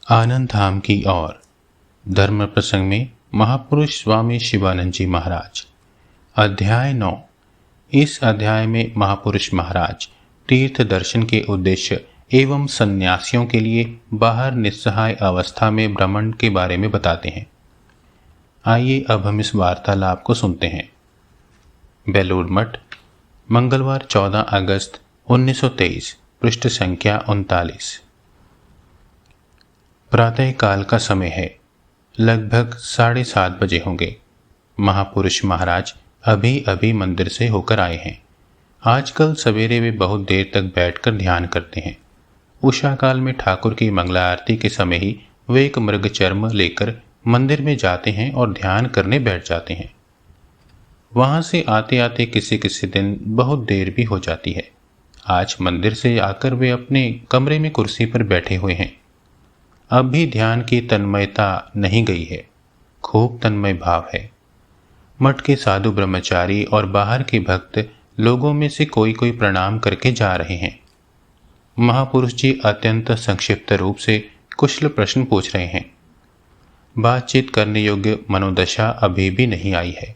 आनंद धाम की ओर। धर्म प्रसंग में महापुरुष स्वामी शिवानंद जी महाराज। अध्याय 9। इस अध्याय में महापुरुष महाराज तीर्थ दर्शन के उद्देश्य एवं सन्यासियों के लिए बाहर निस्सहाय अवस्था में भ्रमण के बारे में बताते हैं। आइए अब हम इस वार्तालाप को सुनते हैं। बेलूर मठ, मंगलवार 14 अगस्त 1923, पृष्ठ संख्या 39। प्रातः काल का समय है, लगभग 7:30 बजे होंगे। महापुरुष महाराज अभी अभी मंदिर से होकर आए हैं। आजकल सवेरे वे बहुत देर तक बैठकर ध्यान करते हैं। उषा काल में ठाकुर की मंगला आरती के समय ही वे एक मृग चर्म लेकर मंदिर में जाते हैं और ध्यान करने बैठ जाते हैं। वहां से आते आते किसी किसी दिन बहुत देर भी हो जाती है। आज मंदिर से आकर वे अपने कमरे में कुर्सी पर बैठे हुए हैं। अब भी ध्यान की तन्मयता नहीं गई है, खूब तन्मय भाव है। मठ के साधु ब्रह्मचारी और बाहर के भक्त लोगों में से कोई कोई प्रणाम करके जा रहे हैं। महापुरुष जी अत्यंत संक्षिप्त रूप से कुशल प्रश्न पूछ रहे हैं। बातचीत करने योग्य मनोदशा अभी भी नहीं आई है।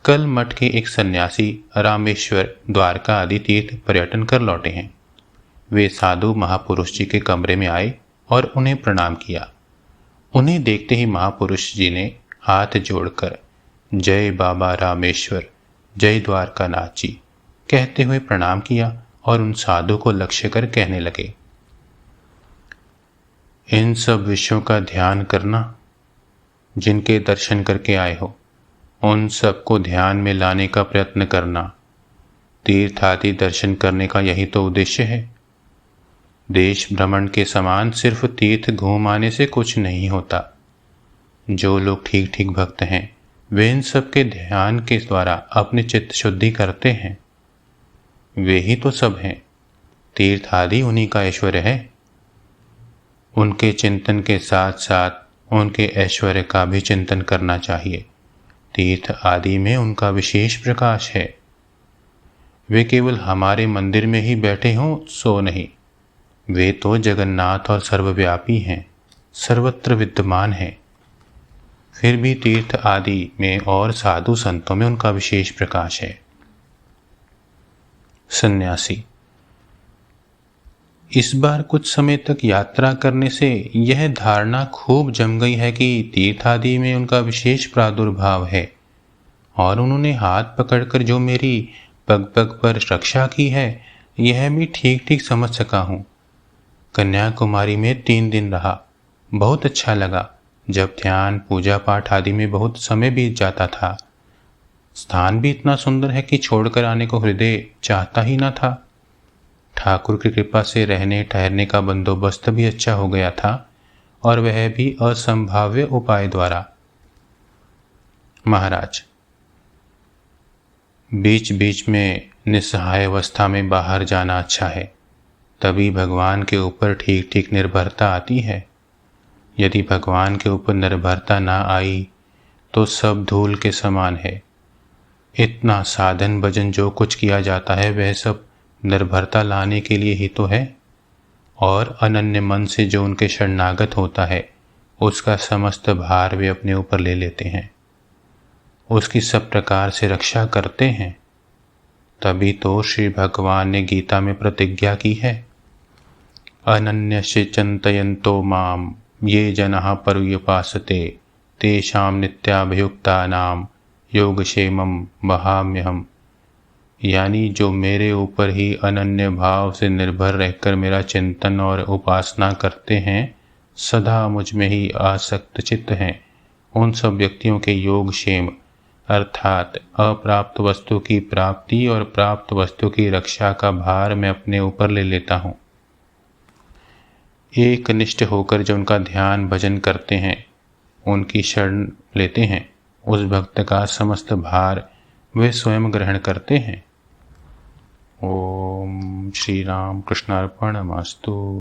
कल मठ के एक सन्यासी रामेश्वर, द्वारका आदि तीर्थ पर्यटन कर लौटे हैं। वे साधु महापुरुष जी के कमरे में आए और उन्हें प्रणाम किया। उन्हें देखते ही महापुरुष जी ने हाथ जोड़कर जय बाबा रामेश्वर, जय द्वारकानाथ जी कहते हुए प्रणाम किया और उन साधु को लक्ष्य कर कहने लगे, इन सब विषयों का ध्यान करना। जिनके दर्शन करके आए हो उन सबको ध्यान में लाने का प्रयत्न करना। तीर्थ आदि दर्शन करने का यही तो उद्देश्य है। देश भ्रमण के समान सिर्फ तीर्थ घूम आने से कुछ नहीं होता। जो लोग ठीक ठीक भक्त हैं वे इन सब के ध्यान के द्वारा अपनी चित्त शुद्धि करते हैं। वे ही तो सब हैं। तीर्थ आदि उन्हीं का ऐश्वर्य है। उनके चिंतन के साथ साथ उनके ऐश्वर्य का भी चिंतन करना चाहिए। तीर्थ आदि में उनका विशेष प्रकाश है। वे केवल हमारे मंदिर में ही बैठे हों सो नहीं, वे तो जगन्नाथ और सर्वव्यापी हैं, सर्वत्र विद्यमान हैं। फिर भी तीर्थ आदि में और साधु संतों में उनका विशेष प्रकाश है। सन्यासी, इस बार कुछ समय तक यात्रा करने से यह धारणा खूब जम गई है कि तीर्थ आदि में उनका विशेष प्रादुर्भाव है, और उन्होंने हाथ पकड़कर जो मेरी पग पग पर रक्षा की है यह भी ठीक ठीक समझ सका हूँ। कन्याकुमारी में 3 दिन रहा, बहुत अच्छा लगा। जब ध्यान पूजा पाठ आदि में बहुत समय बीत जाता था। स्थान भी इतना सुंदर है कि छोड़कर आने को हृदय चाहता ही न था। ठाकुर की कृपा से रहने ठहरने का बंदोबस्त भी अच्छा हो गया था, और वह भी असंभाव्य उपाय द्वारा। महाराज, बीच बीच में निस्सहाय अवस्था में बाहर जाना अच्छा है, तभी भगवान के ऊपर ठीक ठीक निर्भरता आती है। यदि भगवान के ऊपर निर्भरता ना आई तो सब धूल के समान है। इतना साधन भजन जो कुछ किया जाता है वह सब निर्भरता लाने के लिए ही तो है, और अनन्य मन से जो उनके शरणागत होता है उसका समस्त भार वे अपने ऊपर ले लेते हैं, उसकी सब प्रकार से रक्षा करते हैं। तभी तो श्री भगवान ने गीता में प्रतिज्ञा की है, अनन्यस्य चिन्तयन्तो माम ये जनाः पर्युपासते तेषां नित्याभियुक्तानां योगक्षेमं वहाम्यहम्। यानी जो मेरे ऊपर ही अनन्य भाव से निर्भर रहकर मेरा चिंतन और उपासना करते हैं, सदा मुझ में ही आसक्त चित्त हैं, उन सब व्यक्तियों के योगक्षेम अर्थात अप्राप्त वस्तु की प्राप्ति और प्राप्त वस्तु की रक्षा का भार मैं अपने ऊपर ले लेता हूँ। एक निष्ठ होकर जो उनका ध्यान भजन करते हैं, उनकी शरण लेते हैं, उस भक्त का समस्त भार वे स्वयं ग्रहण करते हैं। ओम श्री राम कृष्णार्पणमस्तु।